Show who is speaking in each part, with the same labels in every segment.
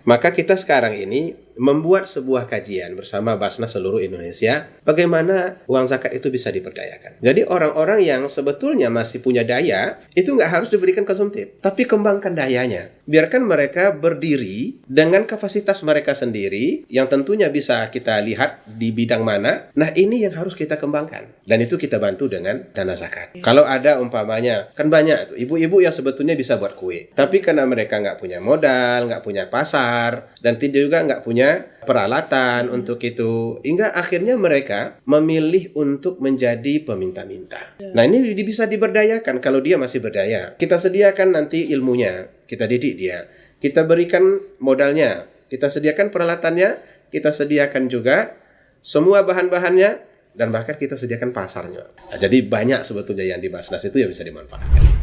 Speaker 1: Maka kita sekarang ini membuat sebuah kajian bersama Basnas seluruh Indonesia bagaimana uang zakat itu bisa diberdayakan. Jadi orang-orang yang sebetulnya masih punya daya itu nggak harus diberikan konsumtif, tapi kembangkan dayanya. Biarkan mereka berdiri dengan kapasitas mereka sendiri yang tentunya bisa kita lihat di bidang mana. Nah, ini yang harus kita kembangkan. Dan itu kita bantu dengan dana zakat. Kalau ada umpamanya, kan banyak tuh ibu-ibu yang sebetulnya bisa buat kue. Tapi karena mereka nggak punya modal, nggak punya pasar, dan tidak juga nggak punya peralatan untuk itu, hingga akhirnya mereka memilih untuk menjadi peminta-minta. Nah, ini bisa diberdayakan kalau dia masih berdaya. Kita sediakan nanti ilmunya, kita didik dia, kita berikan modalnya, kita sediakan peralatannya, kita sediakan juga semua bahan-bahannya, dan bahkan kita sediakan pasarnya. Nah, jadi banyak sebetulnya yang di Basnas itu yang bisa dimanfaatkan.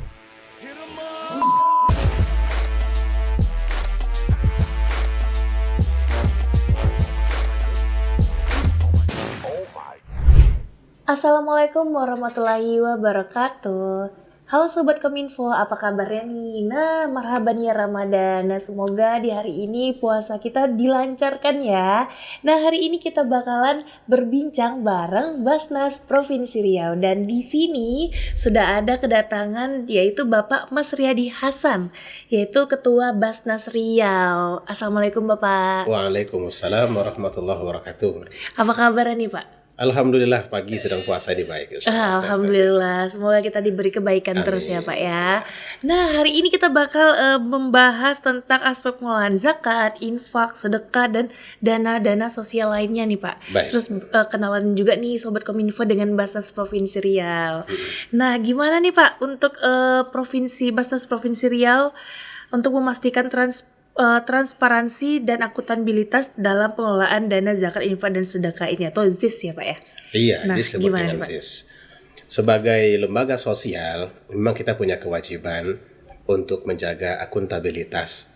Speaker 2: Assalamualaikum warahmatullahi wabarakatuh. Halo Sobat Kominfo, apa kabarnya nih? Nah, marhaban ya Ramadan. Nah, semoga di hari ini puasa kita dilancarkan ya. Nah, hari ini kita bakalan berbincang bareng Basnas Provinsi Riau. Dan di sini sudah ada kedatangan yaitu Bapak Mas Riyadi Hasan, yaitu Ketua Basnas Riau. Assalamualaikum Bapak.
Speaker 1: Waalaikumsalam warahmatullahi wabarakatuh.
Speaker 2: Apa kabarnya nih Pak?
Speaker 1: Alhamdulillah, pagi sedang puasa ini baik.
Speaker 2: Alhamdulillah, semoga kita diberi kebaikan terus ya Pak ya. Nah, hari ini kita bakal membahas tentang aspek pengelolaan zakat, infak, sedekah, dan dana-dana sosial lainnya nih Pak.
Speaker 1: Baik.
Speaker 2: Terus kenalan juga nih Sobat Kominfo dengan Basnas Provinsi Riau. Nah, gimana nih Pak untuk Basnas Provinsi Riau untuk memastikan transparansi dan akuntabilitas dalam pengelolaan dana zakat, infak, dan sedekah ini atau ZIS ya Pak ya?
Speaker 1: Iya,
Speaker 2: nah,
Speaker 1: disebut dengan
Speaker 2: Pak?
Speaker 1: ZIS. Sebagai lembaga sosial, memang kita punya kewajiban untuk menjaga akuntabilitas.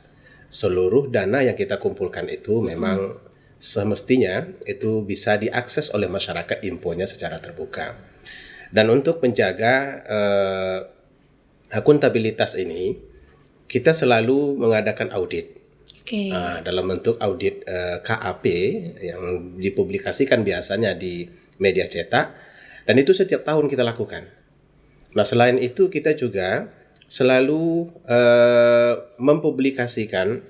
Speaker 1: Seluruh dana yang kita kumpulkan itu memang semestinya itu bisa diakses oleh masyarakat infonya secara terbuka. Dan untuk menjaga akuntabilitas ini, kita selalu mengadakan audit.
Speaker 2: Okay.
Speaker 1: Dalam bentuk audit KAP yang dipublikasikan biasanya di media cetak, dan itu setiap tahun kita lakukan. Nah, selain itu kita juga selalu mempublikasikan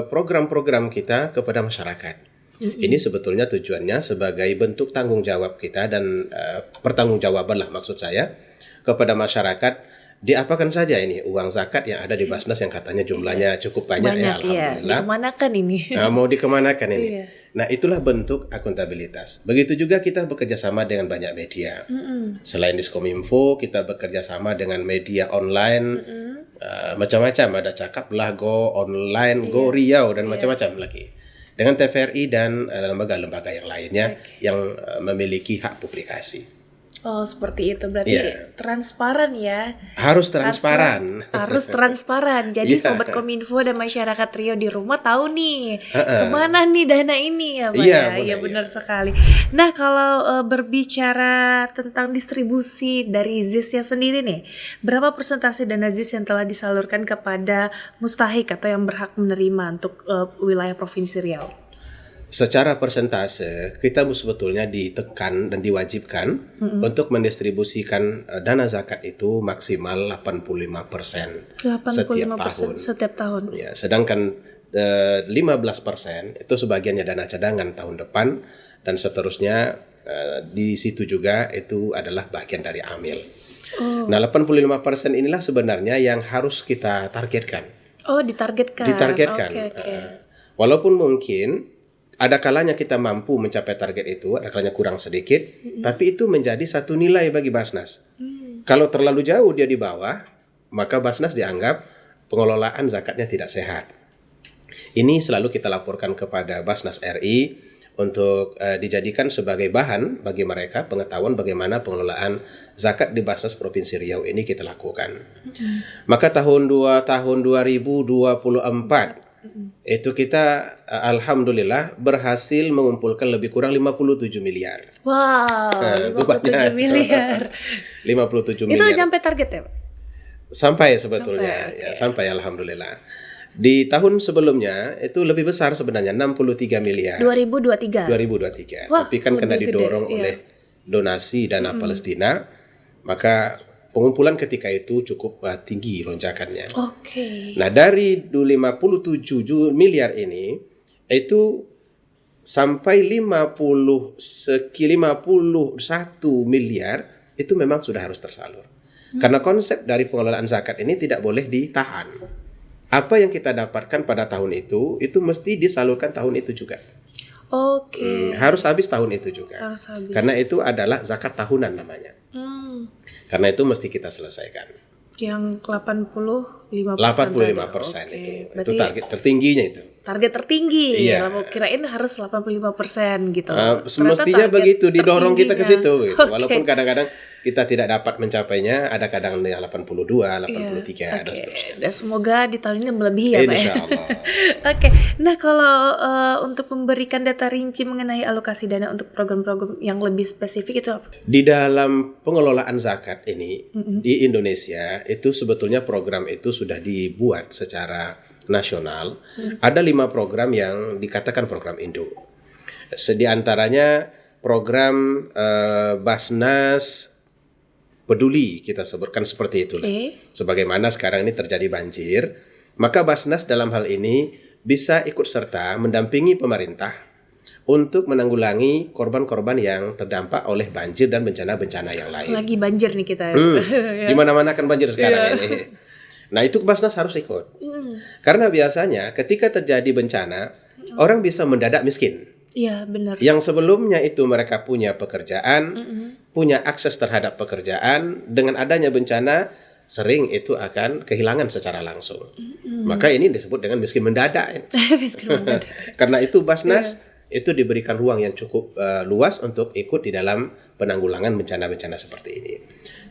Speaker 1: program-program kita kepada masyarakat. Ini sebetulnya tujuannya sebagai bentuk tanggung jawab kita dan pertanggungjawaban lah maksud saya kepada masyarakat. Diapakan saja ini uang zakat yang ada di Basnas yang katanya jumlahnya cukup banyak ya, alhamdulillah.
Speaker 2: Dikemanakan ini?
Speaker 1: Nah, mau dikemanakan ini?
Speaker 2: Iya.
Speaker 1: Nah, itulah bentuk akuntabilitas. Begitu juga kita bekerja sama dengan banyak media. Selain Diskominfo, kita bekerja sama dengan media online, macam-macam. Ada Cakaplah, Go Online, Go Riau, dan macam-macam lagi. Dengan TVRI dan lembaga-lembaga yang lainnya yang memiliki hak publikasi.
Speaker 2: Oh, seperti itu berarti transparan ya.
Speaker 1: Harus transparan.
Speaker 2: Harus transparan. Jadi Sobat Kominfo dan masyarakat Riau di rumah tahu nih kemana nih dana ini ya Pak ya. Iya benar sekali. Nah, kalau berbicara tentang distribusi dari ZIS-nya sendiri nih, berapa persentase dana ZIS yang telah disalurkan kepada mustahik atau yang berhak menerima untuk wilayah Provinsi Riau?
Speaker 1: Secara persentase, kita sebetulnya ditekan dan diwajibkan untuk mendistribusikan dana zakat itu maksimal 85% setiap tahun. Ya, sedangkan 15% itu sebagiannya dana cadangan tahun depan, dan seterusnya di situ juga itu adalah bagian dari amil. Nah, 85% inilah sebenarnya yang harus kita targetkan.
Speaker 2: Oh, ditargetkan. Okay.
Speaker 1: Walaupun mungkin ada kalanya kita mampu mencapai target itu, ada kalanya kurang sedikit, tapi itu menjadi satu nilai bagi Basnas. Kalau terlalu jauh dia di bawah, maka Basnas dianggap pengelolaan zakatnya tidak sehat. Ini selalu kita laporkan kepada Basnas RI untuk dijadikan sebagai bahan bagi mereka pengetahuan bagaimana pengelolaan zakat di Basnas Provinsi Riau ini kita lakukan. Maka tahun 2024 itu kita alhamdulillah berhasil mengumpulkan lebih kurang 57 miliar.
Speaker 2: Wow, 57 miliar.
Speaker 1: 57 miliar.
Speaker 2: Itu sampai target ya Pak?
Speaker 1: Sampai sebetulnya, sampai alhamdulillah. Di tahun sebelumnya itu lebih besar sebenarnya 63 miliar
Speaker 2: 2023.
Speaker 1: 2023.
Speaker 2: Wah,
Speaker 1: Tapi kan karena
Speaker 2: lebih gede,
Speaker 1: didorong
Speaker 2: iya.
Speaker 1: oleh donasi dana Palestina, maka pengumpulan ketika itu cukup tinggi lonjakannya.
Speaker 2: Oke.
Speaker 1: Nah, dari 57 miliar ini itu sampai 51 miliar itu memang sudah harus tersalur. Karena konsep dari pengelolaan zakat ini tidak boleh ditahan. Apa yang kita dapatkan pada tahun itu mesti disalurkan tahun itu juga.
Speaker 2: Oke.
Speaker 1: Harus habis tahun itu juga.
Speaker 2: Harus habis.
Speaker 1: Karena itu adalah zakat tahunan namanya. Karena itu mesti kita selesaikan.
Speaker 2: Yang 85%.
Speaker 1: 85%
Speaker 2: Oke,
Speaker 1: itu
Speaker 2: berarti
Speaker 1: target tertingginya itu.
Speaker 2: target tertinggi.
Speaker 1: Iya.
Speaker 2: Aku kirain harus 85% gitu.
Speaker 1: Semestinya
Speaker 2: Ternyata target
Speaker 1: begitu didorong kita ke situ. Gitu.
Speaker 2: tertingginya.
Speaker 1: Walaupun kadang-kadang kita tidak dapat mencapainya, ada kadang yang 82, 83 dan
Speaker 2: Oke.
Speaker 1: seterusnya.
Speaker 2: Dan semoga di tahun ini melebihi ya Pak ya.
Speaker 1: Insya Allah.
Speaker 2: Oke, nah kalau untuk memberikan data rinci mengenai alokasi dana untuk program-program yang lebih spesifik itu apa?
Speaker 1: Di dalam pengelolaan zakat ini di Indonesia itu sebetulnya program itu sudah dibuat secara nasional. Ada 5 program yang dikatakan program induk. Di antaranya program Basnas Peduli, kita sebutkan seperti itu. Sebagaimana sekarang ini terjadi banjir, maka Basnas dalam hal ini bisa ikut serta mendampingi pemerintah untuk menanggulangi korban-korban yang terdampak oleh banjir dan bencana-bencana yang lain.
Speaker 2: Lagi banjir nih kita.
Speaker 1: Di mana-mana kan banjir sekarang ini. Nah, itu Basnas harus ikut. Karena biasanya ketika terjadi bencana, orang bisa mendadak miskin.
Speaker 2: Iya, benar.
Speaker 1: Yang sebelumnya itu mereka punya pekerjaan, punya akses terhadap pekerjaan, dengan adanya bencana sering itu akan kehilangan secara langsung. Maka ini disebut dengan miskin mendadak.
Speaker 2: Miskin mendadak.
Speaker 1: Karena itu Basnas itu diberikan ruang yang cukup luas untuk ikut di dalam penanggulangan bencana-bencana seperti ini.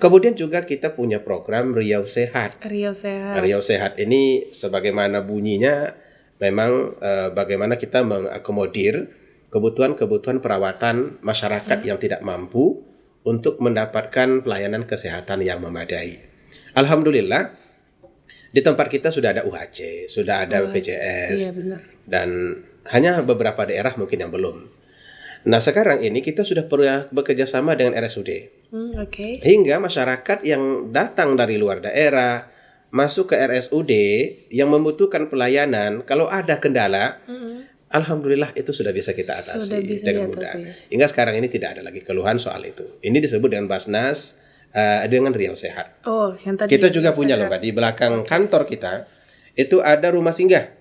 Speaker 1: Kemudian juga kita punya program Riau Sehat.
Speaker 2: Riau Sehat.
Speaker 1: Riau Sehat ini sebagaimana bunyinya memang bagaimana kita mengakomodir kebutuhan-kebutuhan perawatan masyarakat yang tidak mampu untuk mendapatkan pelayanan kesehatan yang memadai. Alhamdulillah di tempat kita sudah ada UHC, sudah ada BPJS,
Speaker 2: Iya, benar.
Speaker 1: dan hanya beberapa daerah mungkin yang belum. Nah, sekarang ini kita sudah pernah bekerja sama dengan RSUD.
Speaker 2: Oke.
Speaker 1: Hingga masyarakat yang datang dari luar daerah masuk ke RSUD yang membutuhkan pelayanan, kalau ada kendala, alhamdulillah itu sudah bisa kita atasi
Speaker 2: Sudah bisa
Speaker 1: dengan
Speaker 2: diatasi.
Speaker 1: mudah. Hingga sekarang ini tidak ada lagi keluhan soal itu. Ini disebut dengan Basnas dengan Riau Sehat.
Speaker 2: Oh, yang tadi.
Speaker 1: Kita juga punya loh, Mbak, di belakang kantor kita itu ada rumah singgah.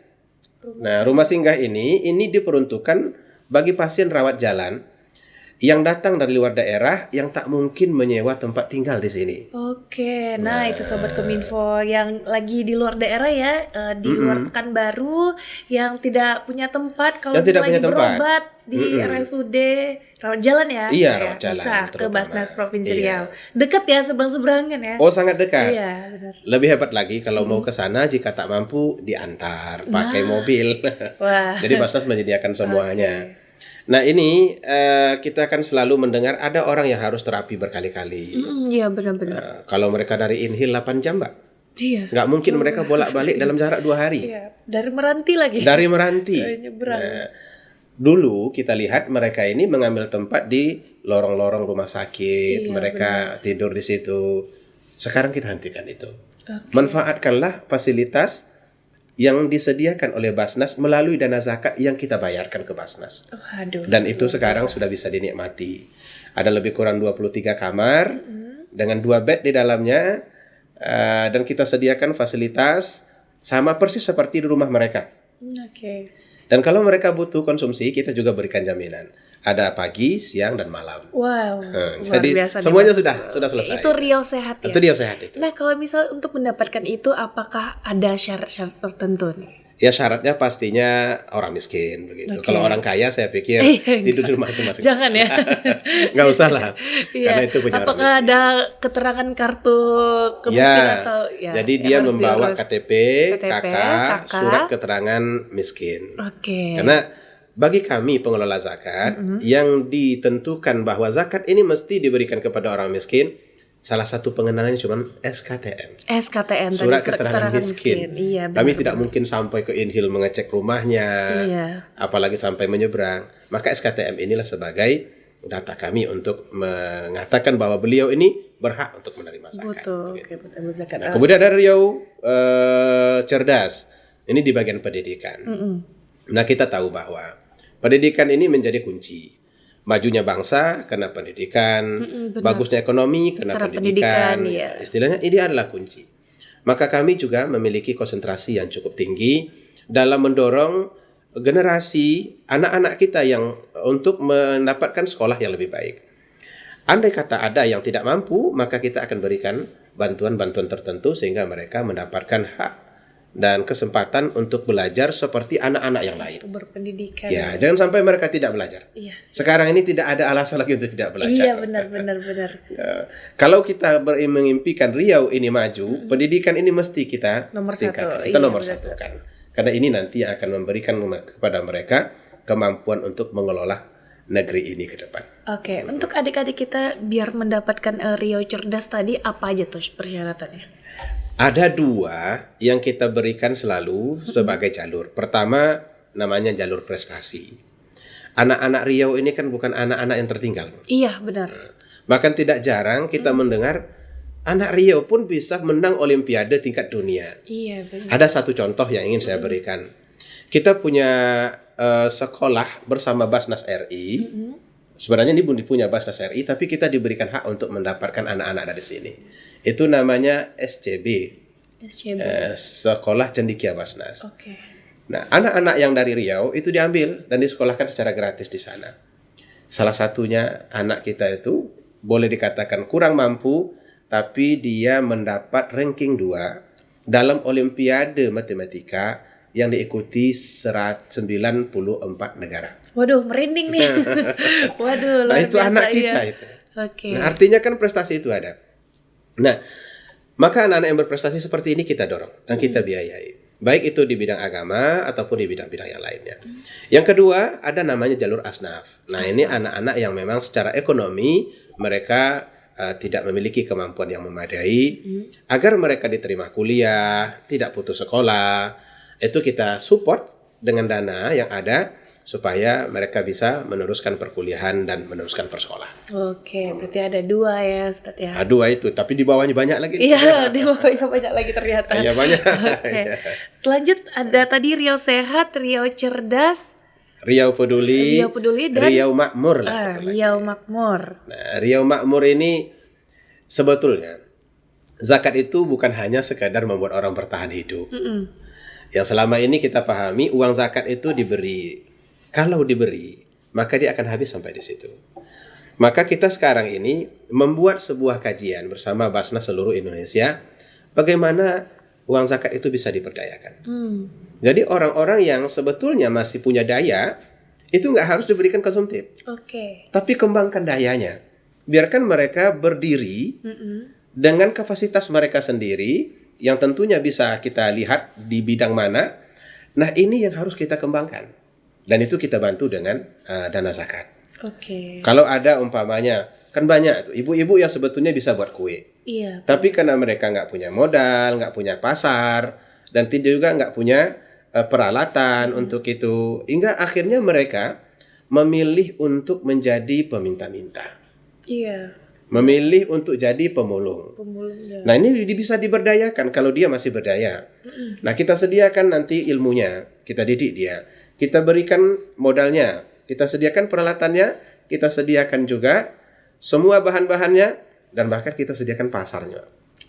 Speaker 1: Nah, rumah singgah ini diperuntukkan bagi pasien rawat jalan yang datang dari luar daerah yang tak mungkin menyewa tempat tinggal di sini.
Speaker 2: Oke, nah itu Sobat Kominfo yang lagi di luar daerah ya, di luar Pekanbaru yang tidak punya tempat kalau
Speaker 1: Yang tidak
Speaker 2: lagi
Speaker 1: punya tempat.
Speaker 2: berobat di RSUD rawat jalan ya.
Speaker 1: Iya,
Speaker 2: Pak,
Speaker 1: rawat jalan,
Speaker 2: bisa ke
Speaker 1: terutama.
Speaker 2: Basnas Provinsi
Speaker 1: Iya.
Speaker 2: Riau. Dekat ya, seberang-seberangan ya.
Speaker 1: Oh, sangat dekat.
Speaker 2: Iya, benar.
Speaker 1: Lebih hebat lagi kalau mau ke sana jika tak mampu diantar pakai mobil.
Speaker 2: Wah.
Speaker 1: Jadi Basnas menyediakan semuanya. Nah, ini kita akan selalu mendengar ada orang yang harus terapi berkali-kali.
Speaker 2: Iya, benar-benar.
Speaker 1: Nah, kalau mereka dari Inhil 8 jam, Mbak.
Speaker 2: Iya.
Speaker 1: Nggak mungkin mereka bolak-balik dalam jarak 2 hari.
Speaker 2: Iya, dari Meranti lagi.
Speaker 1: Dari Meranti.
Speaker 2: Nyebrang.
Speaker 1: Nah, dulu kita lihat mereka ini mengambil tempat di lorong-lorong rumah sakit.
Speaker 2: Iya,
Speaker 1: Mereka tidur di situ. Sekarang kita hentikan itu.
Speaker 2: Oke.
Speaker 1: Manfaatkanlah fasilitas yang disediakan oleh Basnas melalui dana zakat yang kita bayarkan ke Basnas.
Speaker 2: Waduh.
Speaker 1: Dan itu sekarang sudah bisa dinikmati. Ada lebih kurang 23 kamar dengan 2 bed di dalamnya, dan kita sediakan fasilitas sama persis seperti di rumah mereka.
Speaker 2: Oke.
Speaker 1: Dan kalau mereka butuh konsumsi, kita juga berikan jaminan. Ada pagi, siang, dan malam.
Speaker 2: Wow. Luar
Speaker 1: Jadi
Speaker 2: biasa nih,
Speaker 1: semuanya
Speaker 2: Mas.
Speaker 1: sudah selesai.
Speaker 2: Itu Riau Sehat ya.
Speaker 1: Itu dia sehat itu.
Speaker 2: Nah, kalau misal untuk mendapatkan itu, apakah ada syarat-syarat tertentu nih?
Speaker 1: Ya syaratnya pastinya orang miskin begitu.
Speaker 2: Oke.
Speaker 1: Kalau orang kaya saya pikir tidur di rumah masing-masing.
Speaker 2: Jangan ya.
Speaker 1: Nggak usah lah.
Speaker 2: Iya.
Speaker 1: Karena itu punya orang
Speaker 2: Apakah
Speaker 1: miskin.
Speaker 2: ada keterangan kartu kemiskinan atau ya?
Speaker 1: Jadi
Speaker 2: yang
Speaker 1: dia
Speaker 2: harus
Speaker 1: membawa
Speaker 2: diurus?
Speaker 1: KTP,
Speaker 2: KTP,
Speaker 1: KK,
Speaker 2: KK.
Speaker 1: surat keterangan miskin.
Speaker 2: Oke.
Speaker 1: Karena bagi kami pengelola zakat yang ditentukan bahwa zakat ini mesti diberikan kepada orang miskin, salah satu pengenalannya cuma SKTM.
Speaker 2: SKTN tadi,
Speaker 1: Surat keterangan miskin.
Speaker 2: Iya,
Speaker 1: Kami
Speaker 2: benar,
Speaker 1: tidak mungkin sampai ke Inhil mengecek rumahnya,
Speaker 2: Iya.
Speaker 1: apalagi sampai menyeberang. Maka SKTM inilah sebagai data kami untuk mengatakan bahwa beliau ini berhak untuk menerima zakat.
Speaker 2: Betul,
Speaker 1: Begitu.
Speaker 2: oke, betul zakat.
Speaker 1: Nah, kemudian ada Riau cerdas. Ini di bagian pendidikan. Nah, kita tahu bahwa pendidikan ini menjadi kunci. Majunya bangsa karena pendidikan,
Speaker 2: benar.
Speaker 1: bagusnya ekonomi karena pendidikan.
Speaker 2: iya.
Speaker 1: Istilahnya ini adalah kunci. Maka kami juga memiliki konsentrasi yang cukup tinggi dalam mendorong generasi anak-anak kita yang untuk mendapatkan sekolah yang lebih baik. Andai kata ada yang tidak mampu, maka kita akan berikan bantuan-bantuan tertentu sehingga mereka mendapatkan hak dan kesempatan untuk belajar seperti anak-anak yang lain.
Speaker 2: Untuk berpendidikan.
Speaker 1: Ya, jangan sampai mereka tidak belajar.
Speaker 2: Iya sih.
Speaker 1: Sekarang ini tidak ada alasan lagi untuk tidak belajar.
Speaker 2: Iya, benar.
Speaker 1: Ya, kalau kita mengimpikan Riau ini maju, pendidikan ini mesti kita
Speaker 2: Nomor
Speaker 1: tingkatkan.
Speaker 2: satu.
Speaker 1: Kita
Speaker 2: Iya,
Speaker 1: nomor
Speaker 2: benar.
Speaker 1: satukan. Karena ini nanti akan memberikan kepada mereka kemampuan untuk mengelola negeri ini ke depan.
Speaker 2: Oke, untuk adik-adik kita biar mendapatkan Riau cerdas tadi apa aja tuh persyaratannya?
Speaker 1: Ada dua yang kita berikan selalu sebagai jalur. Pertama, namanya jalur prestasi. Anak-anak Riau ini kan bukan anak-anak yang tertinggal.
Speaker 2: Iya, benar.
Speaker 1: Bahkan tidak jarang kita mendengar anak Riau pun bisa menang Olimpiade tingkat dunia.
Speaker 2: Iya, benar.
Speaker 1: Ada satu contoh yang ingin saya berikan. Kita punya sekolah bersama Basnas RI. Sebenarnya ini punya Basnas RI, tapi kita diberikan hak untuk mendapatkan anak-anak dari sini. Itu namanya SCB,
Speaker 2: SCB.
Speaker 1: Sekolah Cendikia Basnas.
Speaker 2: Oke.
Speaker 1: Nah, anak-anak yang dari Riau itu diambil dan disekolahkan secara gratis di sana. Salah satunya anak kita itu boleh dikatakan kurang mampu, tapi dia mendapat ranking 2 dalam Olimpiade Matematika yang diikuti 94 negara.
Speaker 2: Waduh, merinding nih. Waduh,
Speaker 1: Nah,
Speaker 2: luar
Speaker 1: itu
Speaker 2: biasa,
Speaker 1: anak
Speaker 2: iya.
Speaker 1: kita itu.
Speaker 2: Oke.
Speaker 1: Nah, artinya kan prestasi itu ada. Nah, maka anak-anak yang berprestasi seperti ini kita dorong dan kita biayai. Baik itu di bidang agama ataupun di bidang-bidang yang lainnya. Yang kedua, ada namanya jalur asnaf. Nah, ini anak-anak yang memang secara ekonomi mereka tidak memiliki kemampuan yang memadai. Agar mereka diterima kuliah, tidak putus sekolah, itu kita support dengan dana yang ada supaya mereka bisa meneruskan perkuliahan dan meneruskan persekolahan.
Speaker 2: Oke, berarti ada 2 ya, Ustadz ya.
Speaker 1: Dua itu, tapi di bawahnya banyak lagi.
Speaker 2: Iya, di bawahnya banyak lagi ternyata.
Speaker 1: Iya, banyak.
Speaker 2: Oke. Lanjut, ada tadi Riau sehat, Riau cerdas,
Speaker 1: Riau peduli,
Speaker 2: Riau peduli dan
Speaker 1: Riau makmur lah satu lagi.
Speaker 2: Riau makmur.
Speaker 1: Nah, Riau makmur ini sebetulnya zakat itu bukan hanya sekadar membuat orang bertahan hidup. Yang selama ini kita pahami uang zakat itu diberi. Kalau diberi, maka dia akan habis sampai di situ. Maka kita sekarang ini membuat sebuah kajian bersama Basnas seluruh Indonesia bagaimana uang zakat itu bisa diperdayakan. Jadi orang-orang yang sebetulnya masih punya daya itu nggak harus diberikan konsumtif,
Speaker 2: Oke.
Speaker 1: tapi kembangkan dayanya. Biarkan mereka berdiri dengan kapasitas mereka sendiri yang tentunya bisa kita lihat di bidang mana. Nah, ini yang harus kita kembangkan. Dan itu kita bantu dengan dana zakat.
Speaker 2: Oke.
Speaker 1: Kalau ada umpamanya, kan banyak tuh ibu-ibu yang sebetulnya bisa buat kue.
Speaker 2: Iya.
Speaker 1: Tapi karena mereka nggak punya modal, nggak punya pasar, dan tidak juga nggak punya peralatan untuk itu. Hingga akhirnya mereka memilih untuk menjadi peminta-minta.
Speaker 2: Iya.
Speaker 1: Memilih untuk jadi pemulung.
Speaker 2: Pemulungnya.
Speaker 1: Nah, ini bisa diberdayakan kalau dia masih berdaya. Nah, kita sediakan nanti ilmunya, kita didik dia. Kita berikan modalnya, kita sediakan peralatannya, kita sediakan juga semua bahan-bahannya, dan bahkan kita sediakan pasarnya.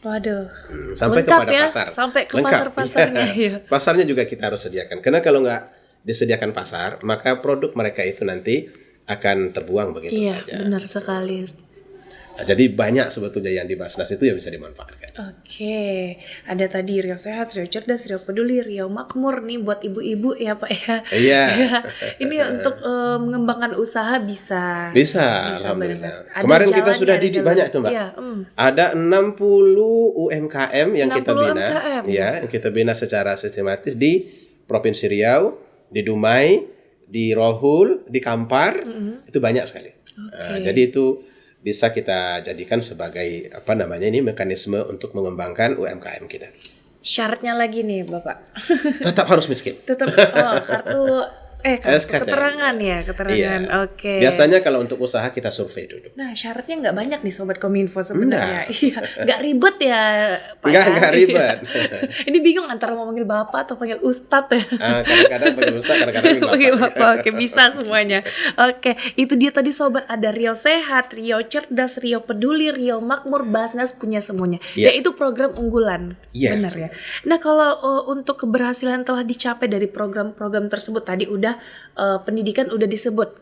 Speaker 2: Waduh.
Speaker 1: Sampai
Speaker 2: Lengkap
Speaker 1: kepada
Speaker 2: ya,
Speaker 1: pasar.
Speaker 2: sampai ke
Speaker 1: Lengkap.
Speaker 2: pasar-pasarnya. Iya.
Speaker 1: Pasarnya juga kita harus sediakan. Karena kalau nggak disediakan pasar, maka produk mereka itu nanti akan terbuang begitu
Speaker 2: Iya,
Speaker 1: saja.
Speaker 2: benar sekali.
Speaker 1: Nah, jadi banyak sebetulnya yang di Basnas itu yang bisa dimanfaatkan.
Speaker 2: Oke, ada tadi Riau sehat, Riau cerdas, Riau peduli, Riau makmur nih buat ibu-ibu ya Pak ya.
Speaker 1: Iya.
Speaker 2: Ya, ini untuk mengembangkan usaha bisa.
Speaker 1: Bisa,
Speaker 2: Bisa
Speaker 1: alhamdulillah.
Speaker 2: benar-benar. Ada
Speaker 1: Kemarin kita
Speaker 2: jalannya,
Speaker 1: sudah
Speaker 2: ada
Speaker 1: didik
Speaker 2: jalan.
Speaker 1: banyak tuh, Mbak.
Speaker 2: Iya,
Speaker 1: Ada 60 UMKM yang kita
Speaker 2: 60
Speaker 1: bina,
Speaker 2: UMKM.
Speaker 1: ya, yang kita bina secara sistematis di Provinsi Riau, di Dumai, di Rohul, di Kampar, itu banyak sekali.
Speaker 2: Oke.
Speaker 1: Jadi itu bisa kita jadikan sebagai ini mekanisme untuk mengembangkan UMKM kita.
Speaker 2: Syaratnya lagi nih Bapak.
Speaker 1: Tetap harus miskin.
Speaker 2: Tetap kartu
Speaker 1: SKTM.
Speaker 2: keterangan ya, keterangan.
Speaker 1: Iya.
Speaker 2: Oke.
Speaker 1: Biasanya kalau untuk usaha kita survei dulu.
Speaker 2: Nah, syaratnya nggak banyak nih Sobat Kominfo sebenarnya. Iya, nggak ribet ya Pak.
Speaker 1: Nggak ribet.
Speaker 2: Ini bingung antara mau panggil Bapak atau panggil Ustadz ya.
Speaker 1: Kadang-kadang panggil Ustadz, kadang-kadang
Speaker 2: Panggil
Speaker 1: panggil Bapak.
Speaker 2: Bapak. Oke, bisa semuanya. Oke, itu dia tadi Sobat, ada Riau Sehat, Riau Cerdas, Riau Peduli, Riau Makmur, Basnas punya semuanya.
Speaker 1: Iya.
Speaker 2: Yaitu program unggulan.
Speaker 1: Iya.
Speaker 2: Benar ya. Nah, kalau untuk keberhasilan telah dicapai dari program-program tersebut tadi udah pendidikan udah disebut,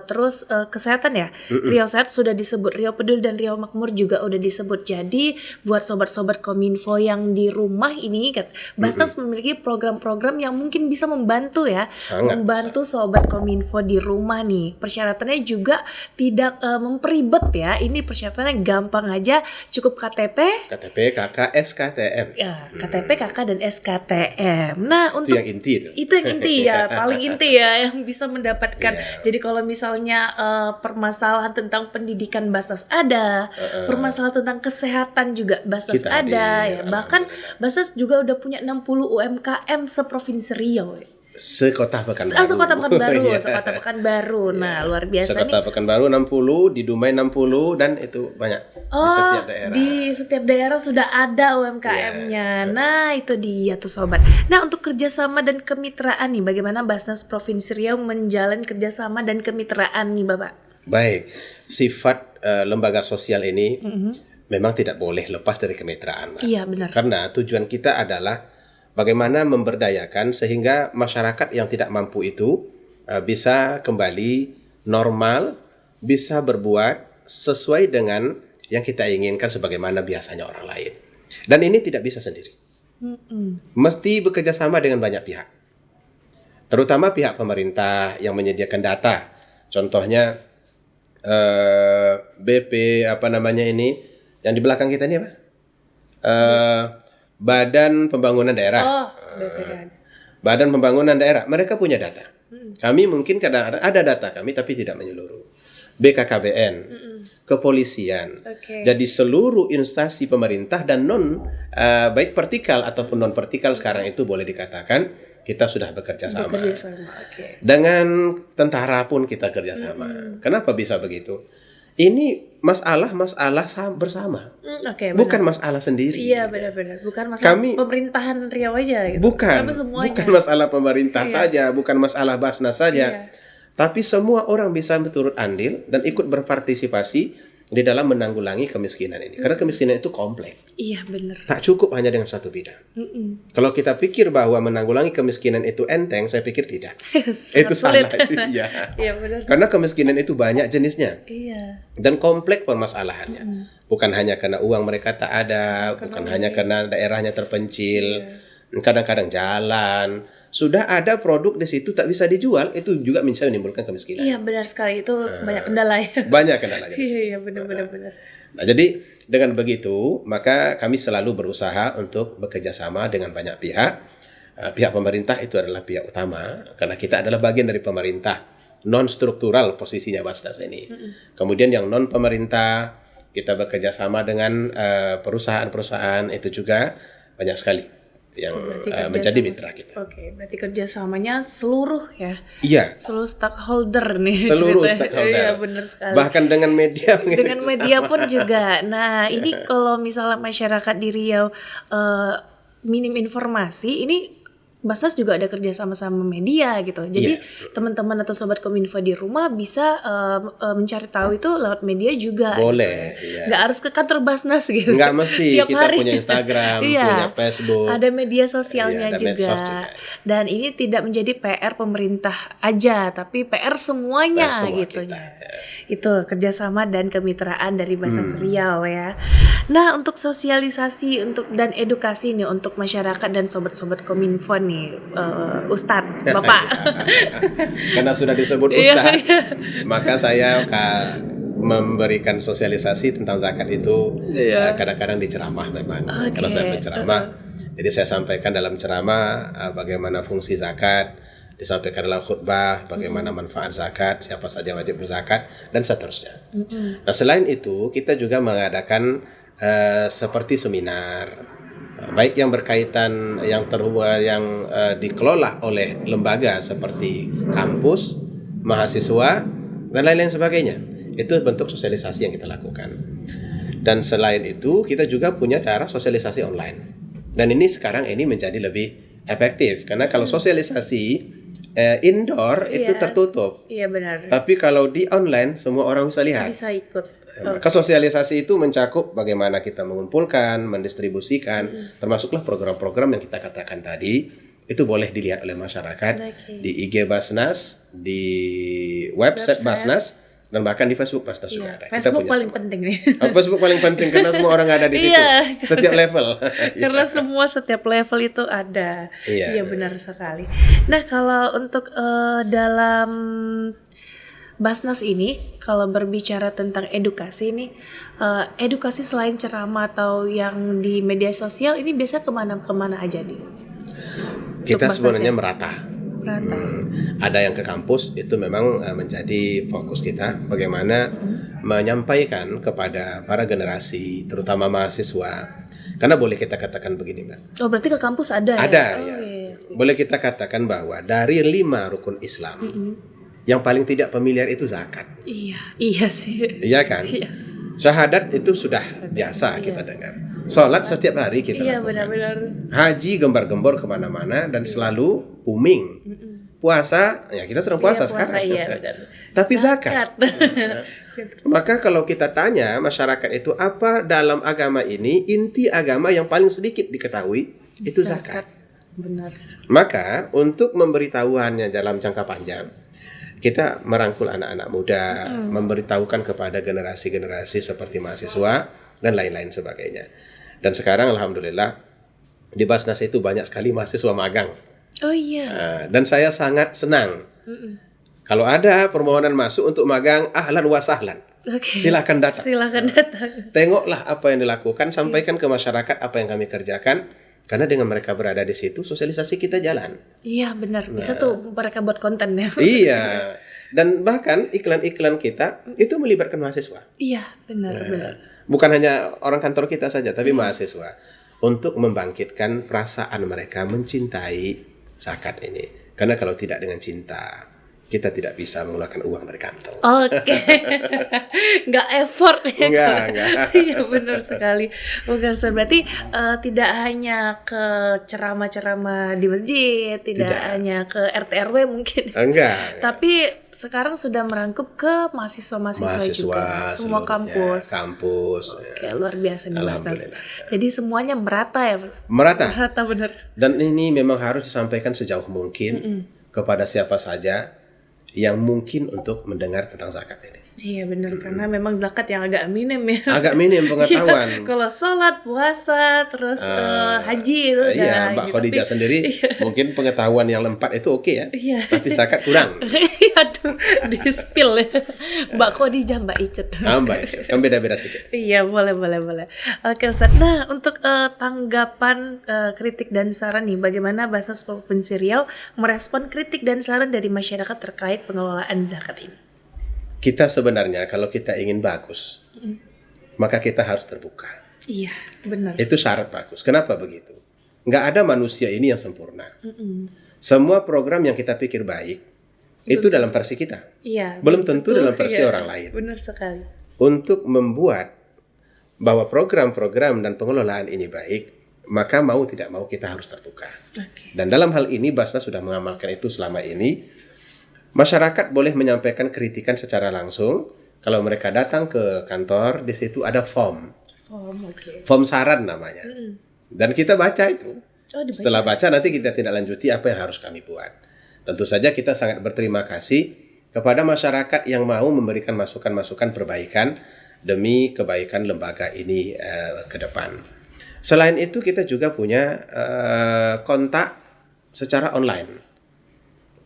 Speaker 2: terus kesehatan ya, Riau Sehat sudah disebut, Riau Peduli dan Riau Makmur juga udah disebut. Jadi buat sobat-sobat Kominfo yang di rumah ini, Basnas memiliki program-program yang mungkin bisa membantu ya, membantu sobat Kominfo di rumah nih. Persyaratannya juga tidak memperibet ya. Ini persyaratannya gampang aja, cukup KTP,
Speaker 1: KK, SKTM.
Speaker 2: ya, KTP, KK dan SKTM. Nah,
Speaker 1: Itu yang inti itu.
Speaker 2: itu yang inti ya, paling inti ya yang bisa mendapatkan. Jadi kalau misalnya permasalahan tentang pendidikan Basnas ada, permasalahan tentang kesehatan juga Basnas
Speaker 1: Kita
Speaker 2: ada
Speaker 1: hadir,
Speaker 2: ya. Bahkan Basnas juga udah punya 60 UMKM seprovinsi Riau.
Speaker 1: Sekota Pekanbaru.
Speaker 2: Sekota Pekanbaru,
Speaker 1: Iya.
Speaker 2: Sekota Pekanbaru. Nah, luar biasa
Speaker 1: Sekota
Speaker 2: nih.
Speaker 1: Pekanbaru 60, di Dumai 60, dan itu banyak di setiap daerah.
Speaker 2: Di setiap daerah sudah ada UMKM-nya. Nah, itu dia tuh sobat. Nah, untuk kerjasama dan kemitraan nih, bagaimana Basnas Provinsi Riau menjalin kerjasama dan kemitraan nih, Bapak?
Speaker 1: Baik, sifat lembaga sosial ini memang tidak boleh lepas dari kemitraan, Mbak.
Speaker 2: Iya, benar.
Speaker 1: Karena tujuan kita adalah bagaimana memberdayakan sehingga masyarakat yang tidak mampu itu bisa kembali normal, bisa berbuat sesuai dengan yang kita inginkan sebagaimana biasanya orang lain. Dan ini tidak bisa sendiri. Mesti bekerja sama dengan banyak pihak. Terutama pihak pemerintah yang menyediakan data. Contohnya BP yang di belakang kita ini apa? Badan Pembangunan Daerah.
Speaker 2: BPDA.
Speaker 1: Badan Pembangunan Daerah, mereka punya data. Kami mungkin kadang-kadang ada data kami tapi tidak menyeluruh. BKKBN, kepolisian.
Speaker 2: Oke.
Speaker 1: Jadi seluruh instansi pemerintah dan baik vertikal ataupun non vertikal sekarang itu boleh dikatakan kita sudah bekerja sama.
Speaker 2: Bekerja sama, oke.
Speaker 1: Dengan tentara pun kita kerjasama. Kenapa bisa begitu? Ini masalah bersama.
Speaker 2: Oke,
Speaker 1: Bukan masalah sendiri.
Speaker 2: Iya, benar-benar. Bukan masalah pemerintahan Riau aja gitu.
Speaker 1: Bukan masalah pemerintah
Speaker 2: Iya.
Speaker 1: saja, bukan masalah Basnas saja.
Speaker 2: Iya.
Speaker 1: Tapi semua orang bisa turut andil dan ikut berpartisipasi di dalam menanggulangi kemiskinan ini. Karena kemiskinan itu kompleks.
Speaker 2: Iya, benar.
Speaker 1: Tak cukup hanya dengan satu bidang. Kalau kita pikir bahwa menanggulangi kemiskinan itu enteng, saya pikir tidak. Itu salah. Iya.
Speaker 2: Iya, benar.
Speaker 1: Karena kemiskinan itu banyak jenisnya.
Speaker 2: Iya.
Speaker 1: Dan kompleks permasalahannya. Bukan hanya karena uang mereka tak ada, bukan hanya karena daerahnya terpencil, kadang-kadang jalan. Sudah ada produk di situ tak bisa dijual, itu juga bisa menimbulkan kemiskinan.
Speaker 2: Iya, benar sekali. Itu banyak kendala ya.
Speaker 1: Banyak kendalanya.
Speaker 2: Iya, benar.
Speaker 1: Nah, jadi dengan begitu, maka kami selalu berusaha untuk bekerja sama dengan banyak pihak. Pihak pemerintah itu adalah pihak utama, karena kita adalah bagian dari pemerintah. Non-struktural posisinya Basnas ini. Kemudian yang non-pemerintah, kita bekerja sama dengan perusahaan-perusahaan, itu juga banyak sekali yang menjadi mitra kita.
Speaker 2: Oke, berarti kerjasamanya seluruh ya.
Speaker 1: Iya.
Speaker 2: Seluruh stakeholder nih.
Speaker 1: Seluruh
Speaker 2: ceritanya.
Speaker 1: stakeholder.
Speaker 2: Iya, benar sekali.
Speaker 1: Bahkan dengan media.
Speaker 2: Dengan media pun juga. Nah, ini kalau misalnya masyarakat di Riau minim informasi, ini Basnas juga ada kerja sama media gitu. Jadi teman-teman atau sobat Kominfo di rumah bisa mencari tahu itu lewat media juga.
Speaker 1: Boleh.
Speaker 2: Gitu. Nggak harus ke kantor Basnas gitu.
Speaker 1: Nggak mesti.
Speaker 2: Tiap
Speaker 1: Kita
Speaker 2: hari.
Speaker 1: punya Instagram, punya Facebook.
Speaker 2: Ada media sosialnya
Speaker 1: ada medsos juga.
Speaker 2: Dan ini tidak menjadi PR pemerintah aja, tapi PR semuanya
Speaker 1: PR semua
Speaker 2: gitu.
Speaker 1: kita,
Speaker 2: Itu kerjasama dan kemitraan dari Basnas Riau ya. Nah, untuk sosialisasi dan edukasi nih untuk masyarakat dan sobat-sobat Kominfo nih, Ustadz, Bapak.
Speaker 1: Karena sudah disebut Ustadz, maka saya memberikan sosialisasi tentang zakat itu kadang-kadang di ceramah memang. Kalau saya berceramah, jadi saya sampaikan dalam ceramah bagaimana fungsi zakat, disampaikan dalam khutbah, bagaimana manfaat zakat, siapa saja yang wajib berzakat, dan seterusnya. Nah, selain itu, kita juga mengadakan seperti seminar, baik yang berkaitan yang terhubung yang dikelola oleh lembaga seperti kampus, mahasiswa, dan lain-lain sebagainya. Itu bentuk sosialisasi yang kita lakukan. Dan selain itu, kita juga punya cara sosialisasi online. Dan ini sekarang ini menjadi lebih efektif karena kalau sosialisasi indoor itu tertutup.
Speaker 2: Iya benar.
Speaker 1: Tapi kalau di online semua orang bisa lihat.
Speaker 2: Bisa ikut.
Speaker 1: Maka sosialisasi itu mencakup bagaimana kita mengumpulkan, mendistribusikan, termasuklah program-program yang kita katakan tadi, itu boleh dilihat oleh masyarakat di IG Basnas, di website Basnas, dan bahkan di Facebook Basnas juga ada.
Speaker 2: Facebook paling penting nih.
Speaker 1: Facebook paling penting karena semua orang ada di situ. Setiap level.
Speaker 2: Karena semua setiap level itu ada. Iya benar sekali. Nah, kalau untuk dalam Basnas ini, kalau berbicara tentang edukasi nih, edukasi selain ceramah atau yang di media sosial ini biasa kemana aja nih?
Speaker 1: Kita sebenarnya merata. Ada yang ke kampus, itu memang menjadi fokus kita bagaimana menyampaikan kepada para generasi terutama mahasiswa, karena boleh kita katakan begini Mbak.
Speaker 2: Oh berarti ke kampus ada ya?
Speaker 1: Ada ya. Boleh kita katakan bahwa dari 5 rukun Islam yang paling tidak familiar itu zakat.
Speaker 2: Iya sih.
Speaker 1: Iya kan? Syahadat itu sudah biasa kita dengar. Sholat setiap hari kita lakukan.
Speaker 2: Benar-benar.
Speaker 1: Haji gembar-gembor kemana-mana dan selalu booming. Puasa, ya kita sedang puasa sekarang. Tapi zakat. Maka kalau kita tanya masyarakat itu apa dalam agama ini, inti agama yang paling sedikit diketahui itu zakat.
Speaker 2: Benar.
Speaker 1: Maka untuk memberitahuannya dalam jangka panjang, kita merangkul anak-anak muda, memberitahukan kepada generasi-generasi seperti mahasiswa dan lain-lain sebagainya. Dan sekarang alhamdulillah di Basnas itu banyak sekali mahasiswa magang.
Speaker 2: Oh iya.
Speaker 1: Dan saya sangat senang. Kalau ada permohonan masuk untuk magang, ahlan wa sahlan. Silakan datang. Tengoklah apa yang dilakukan, sampaikan ke masyarakat apa yang kami kerjakan. Karena dengan mereka berada di situ, sosialisasi kita jalan. Iya
Speaker 2: benar, bisa tuh mereka buat konten ya.
Speaker 1: Iya, dan bahkan iklan-iklan kita itu melibatkan mahasiswa.
Speaker 2: Iya, benar.
Speaker 1: Bukan hanya orang kantor kita saja, tapi mahasiswa. Untuk membangkitkan perasaan mereka mencintai zakat ini. Karena kalau tidak dengan cinta, kita tidak bisa mengeluarkan uang dari kantong.
Speaker 2: Oke. Nggak effort ya.
Speaker 1: Enggak.
Speaker 2: Iya benar sekali. Berarti tidak hanya ke ceramah-ceramah di masjid, tidak hanya ke RT RW mungkin.
Speaker 1: Enggak.
Speaker 2: Tapi sekarang sudah merangkup ke mahasiswa juga. Semua kampus. Oke, luar biasa nih Mas Tas. Jadi semuanya merata ya?
Speaker 1: Merata
Speaker 2: benar.
Speaker 1: Dan ini memang harus disampaikan sejauh mungkin kepada siapa saja yang mungkin untuk mendengar tentang zakat ini.
Speaker 2: Iya benar, karena memang zakat yang agak minim ya.
Speaker 1: Agak minim pengetahuan.
Speaker 2: Kalau sholat, puasa, terus haji itu
Speaker 1: Mbak Khadijah sendiri mungkin pengetahuan yang lengkap itu oke ya. Tapi zakat kurang.
Speaker 2: Aduh, di-spill ya. Mbak Khadijah, Mbak Icut.
Speaker 1: Mbak Icut, kan beda-beda sedikit.
Speaker 2: Iya, boleh. Oke Ustaz, nah untuk tanggapan kritik dan saran nih, bagaimana Basnas Provinsi Riau merespon kritik dan saran dari masyarakat terkait pengelolaan zakat ini?
Speaker 1: Kita sebenarnya kalau kita ingin bagus, maka kita harus terbuka.
Speaker 2: Iya, benar.
Speaker 1: Itu syarat bagus. Kenapa begitu? Nggak ada manusia ini yang sempurna. Semua program yang kita pikir baik, itu dalam versi kita.
Speaker 2: Iya.
Speaker 1: Belum tentu dalam versi orang lain.
Speaker 2: Benar sekali.
Speaker 1: Untuk membuat bahwa program-program dan pengelolaan ini baik, maka mau tidak mau kita harus terbuka. Dan dalam hal ini Basnas sudah mengamalkan itu selama ini. Masyarakat boleh menyampaikan kritikan secara langsung. Kalau mereka datang ke kantor, di situ ada form. Form saran namanya. Dan kita baca itu. Setelah baca nanti kita tindak lanjuti apa yang harus kami buat. Tentu saja kita sangat berterima kasih kepada masyarakat yang mau memberikan masukan-masukan perbaikan demi kebaikan lembaga ini ke depan. Selain itu kita juga punya kontak secara online.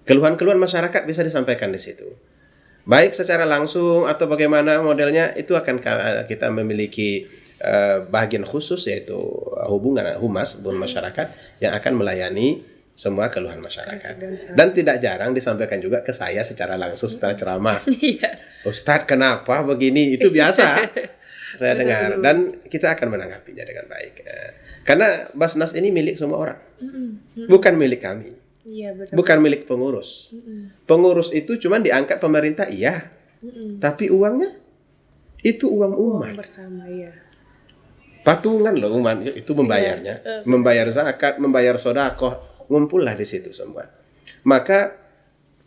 Speaker 1: Keluhan-keluhan masyarakat bisa disampaikan di situ. Baik secara langsung atau bagaimana modelnya, itu akan kita memiliki bagian khusus yaitu hubungan humas masyarakat yang akan melayani semua keluhan masyarakat.
Speaker 2: Kritik dan saran.
Speaker 1: Dan tidak jarang disampaikan juga ke saya secara langsung setelah ceramah.
Speaker 2: Iya.
Speaker 1: Ustadz, kenapa begini? Itu biasa saya dengar, dan kita akan menanggapinya dengan baik. Karena Basnas ini milik semua orang, bukan milik kami,
Speaker 2: Iya, benar.
Speaker 1: bukan milik pengurus. Pengurus itu cuma diangkat pemerintah, iya, tapi uangnya itu uang umat.
Speaker 2: Bersama ya.
Speaker 1: Patungan loh umat itu membayarnya, membayar zakat, membayar sedekah, ngumpullah di situ semua. Maka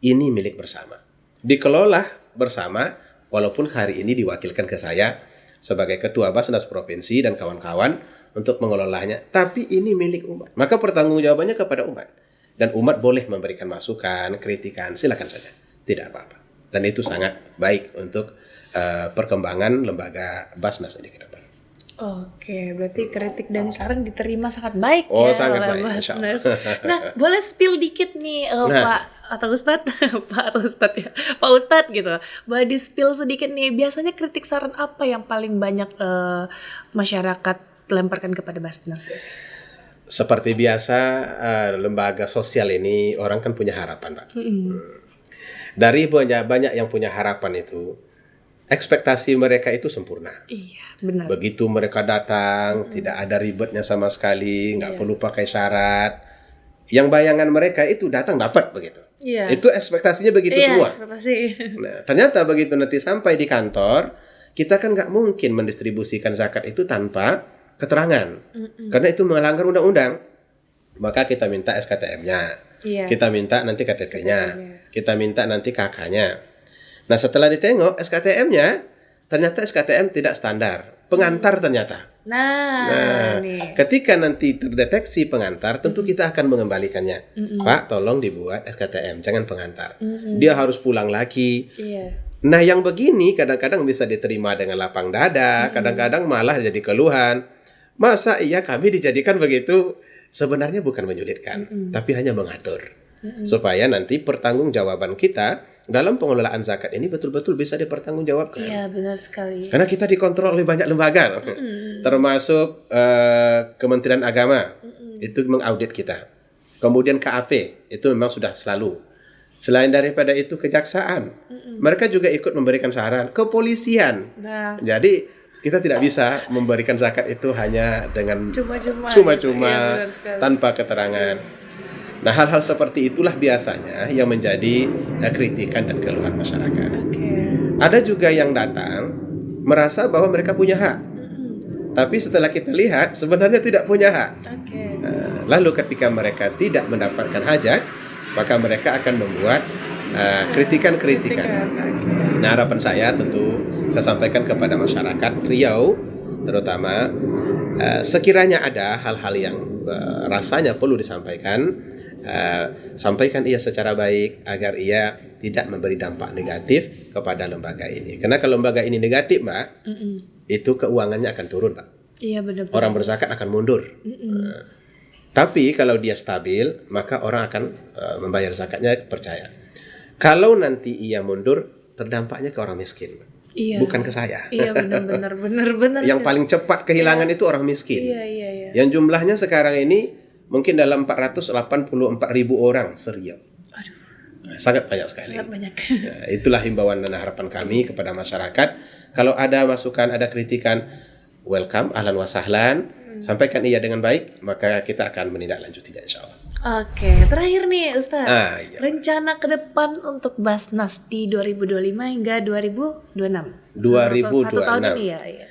Speaker 1: ini milik bersama, dikelola bersama. Walaupun hari ini diwakilkan ke saya sebagai ketua Basnas provinsi dan kawan-kawan untuk mengelolanya, tapi ini milik umat. Maka pertanggungjawabannya kepada umat, dan umat boleh memberikan masukan, kritikan, silakan saja, tidak apa-apa. Dan itu sangat baik untuk perkembangan lembaga Basnas ini ke depan.
Speaker 2: Oke, berarti kritik dan saran diterima sangat baik
Speaker 1: Oh,
Speaker 2: ya
Speaker 1: sangat
Speaker 2: oleh
Speaker 1: baik, insya
Speaker 2: Basnas.
Speaker 1: Allah.
Speaker 2: Nah, boleh spill dikit nih Pak atau Ustadz, Pak atau Ustadz ya, Pak Ustadz gitu. Boleh di spill sedikit nih, biasanya kritik saran apa yang paling banyak masyarakat lemparkan kepada Basnas?
Speaker 1: Seperti biasa, lembaga sosial ini orang kan punya harapan, Pak. Dari banyak yang punya harapan itu, ekspektasi mereka itu sempurna.
Speaker 2: Iya, benar.
Speaker 1: Begitu mereka datang, tidak ada ribetnya sama sekali, nggak perlu pakai syarat. Yang bayangan mereka itu datang dapat begitu.
Speaker 2: Iya.
Speaker 1: Itu ekspektasinya begitu
Speaker 2: Iya,
Speaker 1: semua.
Speaker 2: ekspektasi.
Speaker 1: Nah, ternyata begitu nanti sampai di kantor, kita kan nggak mungkin mendistribusikan zakat itu tanpa keterangan, karena itu melanggar undang-undang. Maka kita minta SKTM-nya,
Speaker 2: Iya.
Speaker 1: kita minta nanti KTP-nya, kita minta nanti KK-nya. Nah, setelah ditengok SKTM-nya, ternyata SKTM tidak standar, pengantar ternyata.
Speaker 2: Nah, nih.
Speaker 1: Ketika nanti terdeteksi pengantar, tentu kita akan mengembalikannya. Pak, tolong dibuat SKTM, jangan pengantar. Dia harus pulang lagi.
Speaker 2: Iya.
Speaker 1: Nah, yang begini kadang-kadang bisa diterima dengan lapang dada, kadang-kadang malah jadi keluhan. Masa iya kami dijadikan begitu? Sebenarnya bukan menyulitkan, tapi hanya mengatur. Supaya nanti pertanggungjawaban kita dalam pengelolaan zakat ini betul-betul bisa dipertanggungjawabkan.
Speaker 2: Iya, benar sekali.
Speaker 1: Karena kita dikontrol oleh banyak lembaga, termasuk Kementerian Agama, itu mengaudit kita. Kemudian KAP, itu memang sudah selalu. Selain daripada itu Kejaksaan, mereka juga ikut memberikan saran. Kepolisian.
Speaker 2: Nah,
Speaker 1: Jadi kita tidak bisa memberikan zakat itu hanya dengan
Speaker 2: cuma-cuma.
Speaker 1: cuma-cuma,
Speaker 2: Iya, benar sekali.
Speaker 1: tanpa keterangan. Nah, hal-hal seperti itulah biasanya yang menjadi kritikan dan keluhan masyarakat.
Speaker 2: Oke.
Speaker 1: Ada juga yang datang merasa bahwa mereka punya hak, tapi setelah kita lihat sebenarnya tidak punya hak.
Speaker 2: Oke.
Speaker 1: Lalu ketika mereka tidak mendapatkan hajat, maka mereka akan membuat kritikan-kritikan. Nah, harapan saya tentu saya sampaikan kepada masyarakat Riau, terutama sekiranya ada hal-hal yang rasanya perlu disampaikan, sampaikan ia secara baik agar ia tidak memberi dampak negatif kepada lembaga ini. Karena kalau lembaga ini negatif, Mbak, itu keuangannya akan turun, Pak.
Speaker 2: Iya, benar.
Speaker 1: Orang berzakat akan mundur. Tapi kalau dia stabil, maka orang akan membayar zakatnya, percaya. Kalau nanti ia mundur, terdampaknya ke orang miskin,
Speaker 2: Iya.
Speaker 1: bukan ke saya.
Speaker 2: Iya, benar.
Speaker 1: Yang
Speaker 2: sih.
Speaker 1: paling cepat kehilangan itu orang miskin.
Speaker 2: Iya.
Speaker 1: Yang jumlahnya sekarang ini mungkin dalam 484.000 orang se-Riau.
Speaker 2: Aduh,
Speaker 1: Sangat banyak sekali.
Speaker 2: sangat banyak.
Speaker 1: Nah, itulah himbauan dan harapan kami kepada masyarakat. Kalau ada masukan, ada kritikan, welcome, ahlan wa sahlan. Sampaikan ia dengan baik, maka kita akan menindaklanjutinya, insya Allah.
Speaker 2: Oke, terakhir nih Ustaz.
Speaker 1: Iya.
Speaker 2: Rencana ke depan untuk Basnas di 2025 hingga 2026.
Speaker 1: 2026.
Speaker 2: Satu tahun ini ya. Iya.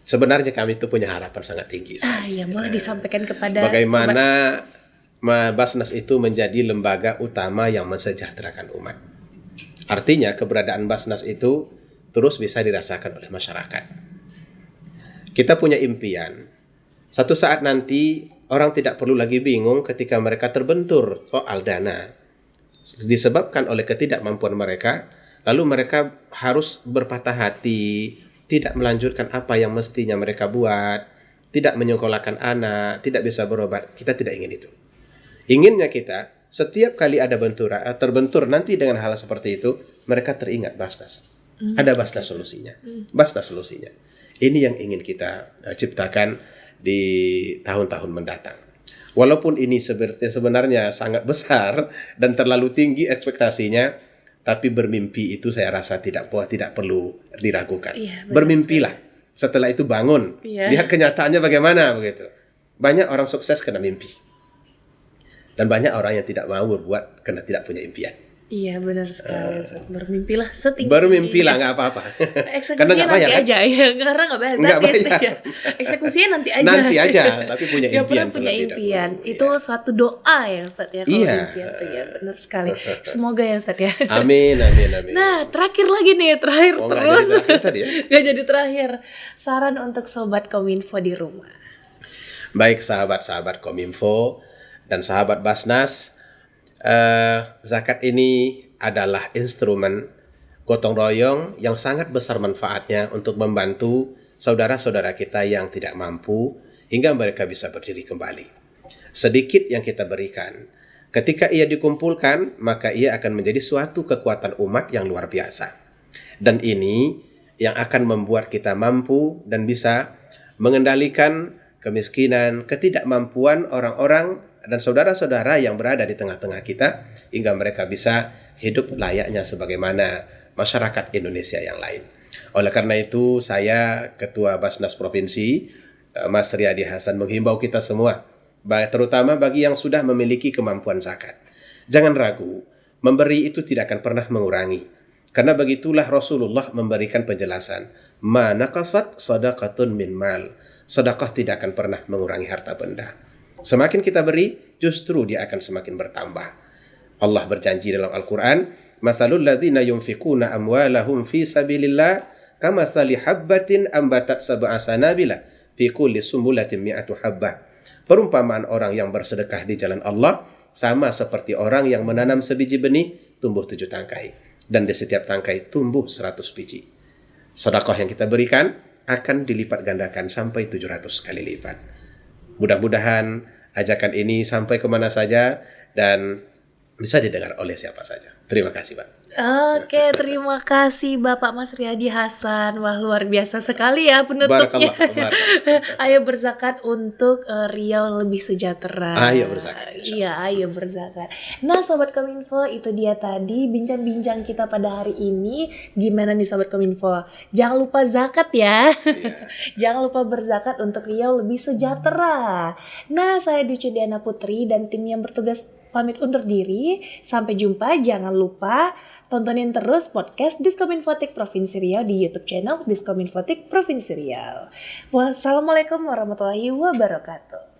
Speaker 1: Sebenarnya kami itu punya harapan sangat tinggi sekali.
Speaker 2: Iya, boleh disampaikan kepada
Speaker 1: Bagaimana Basnas itu menjadi lembaga utama yang mensejahterakan umat. Artinya keberadaan Basnas itu terus bisa dirasakan oleh masyarakat. Kita punya impian. Satu saat nanti orang tidak perlu lagi bingung ketika mereka terbentur soal dana. Disebabkan oleh ketidakmampuan mereka, lalu mereka harus berpatah hati, tidak melanjutkan apa yang mestinya mereka buat, tidak menyekolahkan anak, tidak bisa berobat. Kita tidak ingin itu. Inginnya kita, setiap kali ada terbentur nanti dengan hal seperti itu, mereka teringat Basnas. Ada Basnas solusinya. Basnas solusinya. Ini yang ingin kita ciptakan di tahun-tahun mendatang. Walaupun ini sebenarnya sangat besar dan terlalu tinggi ekspektasinya, tapi bermimpi itu saya rasa tidak perlu diragukan.
Speaker 2: Iya, benar
Speaker 1: Bermimpilah. Setelah itu bangun.
Speaker 2: Iya.
Speaker 1: Lihat kenyataannya bagaimana begitu. Banyak orang sukses karena mimpi. Dan banyak orang yang tidak mau berbuat karena tidak punya impian.
Speaker 2: Iya, benar sekali. Ustaz. Bermimpilah setinggi.
Speaker 1: Bermimpilah nggak apa-apa.
Speaker 2: Eksekusinya
Speaker 1: nggak
Speaker 2: nanti
Speaker 1: bayar, kan?
Speaker 2: aja ya, karena nggak bayar.
Speaker 1: Nggak
Speaker 2: Gratis,
Speaker 1: bayar.
Speaker 2: ya. Eksekusinya nanti aja.
Speaker 1: Nanti aja, tapi punya
Speaker 2: Yang
Speaker 1: impian.
Speaker 2: penting punya
Speaker 1: terlebih
Speaker 2: impian.
Speaker 1: dahulu.
Speaker 2: Itu suatu doa ya Ustaz ya, kalau
Speaker 1: Iya.
Speaker 2: impian tuh ya, benar sekali. Semoga ya Ustaz ya.
Speaker 1: Amin, amin, amin.
Speaker 2: Nah, terakhir lagi nih, terakhir
Speaker 1: Oh, nggak
Speaker 2: terus.
Speaker 1: jadi terakhir tadi ya?
Speaker 2: Nggak jadi terakhir. Saran untuk sobat Kominfo di rumah.
Speaker 1: Baik sahabat-sahabat Kominfo dan sahabat Basnas, zakat ini adalah instrumen gotong royong yang sangat besar manfaatnya untuk membantu saudara-saudara kita yang tidak mampu hingga mereka bisa berdiri kembali. Sedikit yang kita berikan, ketika ia dikumpulkan, maka ia akan menjadi suatu kekuatan umat yang luar biasa. Dan ini yang akan membuat kita mampu dan bisa mengendalikan kemiskinan, ketidakmampuan orang-orang dan saudara-saudara yang berada di tengah-tengah kita hingga mereka bisa hidup layaknya sebagaimana masyarakat Indonesia yang lain. Oleh karena itu, saya Ketua Basnas Provinsi, Mas Riyadi Hasan, menghimbau kita semua, terutama bagi yang sudah memiliki kemampuan zakat. Jangan ragu, memberi itu tidak akan pernah mengurangi. Karena begitulah Rasulullah memberikan penjelasan, ma naqasat sadaqatun min mal. Sedekah tidak akan pernah mengurangi harta benda. Semakin kita beri, justru dia akan semakin bertambah. Allah berjanji dalam Al-Quran, Mathalul ladzina yunfikuna amwalahum fi sabilillah kamathali habbatin ambatat sab'a sanabila fi kulli sumbulatin mi'atu habbah. Perumpamaan orang yang bersedekah di jalan Allah sama seperti orang yang menanam sebiji benih tumbuh 7 tangkai dan di setiap tangkai tumbuh 100 biji. Sedekah yang kita berikan akan dilipat gandakan sampai 700 kali lipat. Mudah-mudahan ajakan ini sampai kemana saja dan bisa didengar oleh siapa saja. Terima kasih, Pak.
Speaker 2: Oke, terima kasih Bapak Mas Riyadi Hasan. Wah, luar biasa sekali ya penutupnya.
Speaker 1: Barakallah.
Speaker 2: Ayo berzakat untuk Riau lebih sejahtera.
Speaker 1: Ayo berzakat, insya
Speaker 2: Iya, ayo berzakat. Nah, Sobat Kominfo, itu dia tadi bincang-bincang kita pada hari ini. Gimana nih Sobat Kominfo? Jangan lupa zakat ya.
Speaker 1: Iya.
Speaker 2: Jangan lupa berzakat untuk Riau lebih sejahtera. Nah, saya Duce Diana Putri dan tim yang bertugas pamit undur diri. Sampai jumpa. Jangan lupa tontonin terus podcast Diskominfotik Provinsi Riau di YouTube channel Diskominfotik Provinsi Riau. Wassalamualaikum warahmatullahi wabarakatuh.